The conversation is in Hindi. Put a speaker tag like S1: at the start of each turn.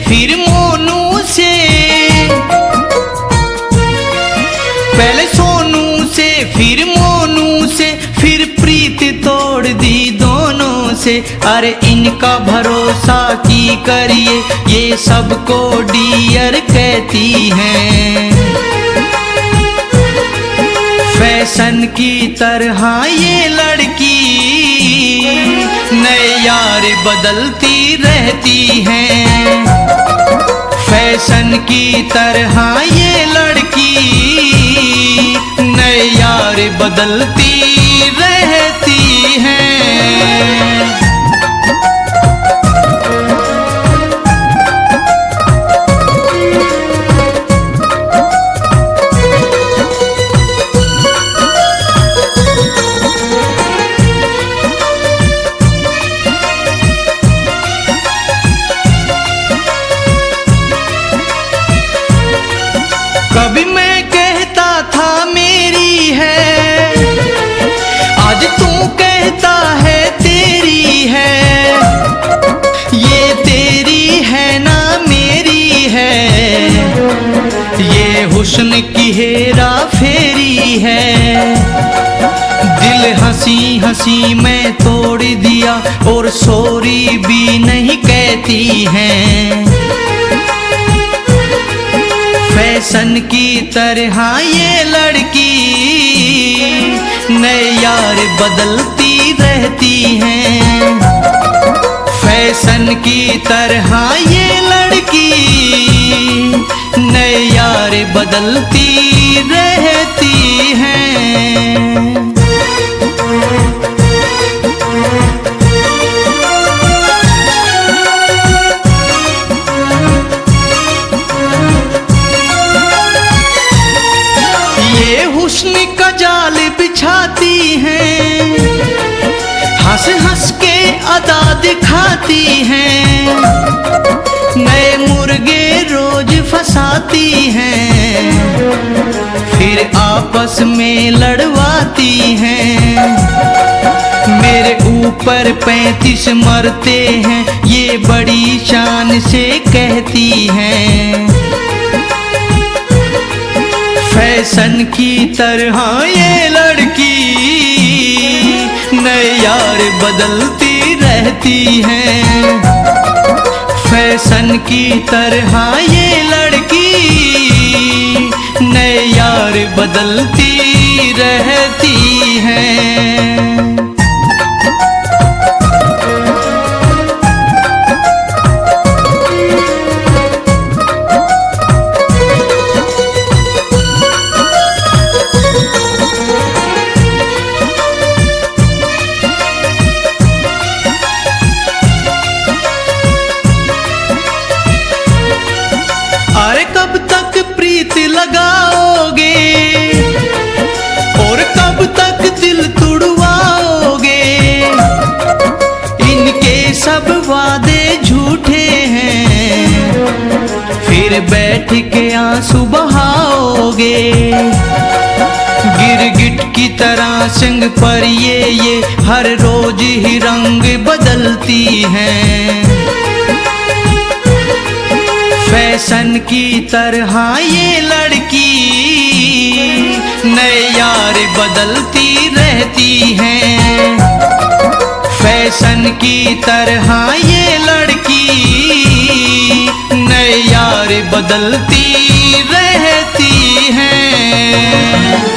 S1: फिर मोनू से, पहले सोनू से फिर मोनू से, फिर प्रीत तोड़ दी दोनों से। अरे इनका भरोसा की करिए, ये सबको डियर कहती हैं। फैशन की तरह ये लड़की नए यार बदलती रहती हैं। फैशन की तरह ये लड़की नए यार बदलती रहती हैं। कभी मैं कहता था मेरी है, आज तू कहता है तेरी है। ये तेरी है ना मेरी है, ये हुस्न की हेरा फेरी है। दिल हंसी हंसी में तोड़ दिया और सॉरी भी नहीं कहती हैं। फैशन की तरह ये लड़की नए यार बदलती रहती हैं। फैशन की तरह ये लड़की नए यार बदलती रहती हैं। ये हुस्न का जाल बिछाती हैं, हंस हंस के अदा दिखाती हैं। नए मुर्गे रोज फंसाती हैं, फिर आपस में लड़वाती हैं। मेरे ऊपर 35 मरते हैं, ये बड़ी शान से कहती हैं। फैशन की तरह ये लड़की नए यार बदलती रहती हैं। फैशन की तरह ये लड़की नए यार बदलती रहती हैं। अरे कब तक प्रीत लगाओगे और कब तक दिल तुड़वाओगे। इनके सब वादे झूठे हैं, फिर बैठ के आंसू बहाओगे। गिरगिट की तरह संग पर ये हर रोज ही रंग बदलती हैं। फैशन की तरह ये लड़की नए यार बदलती रहती हैं। फैशन की तरह ये लड़की नए यार बदलती रहती हैं।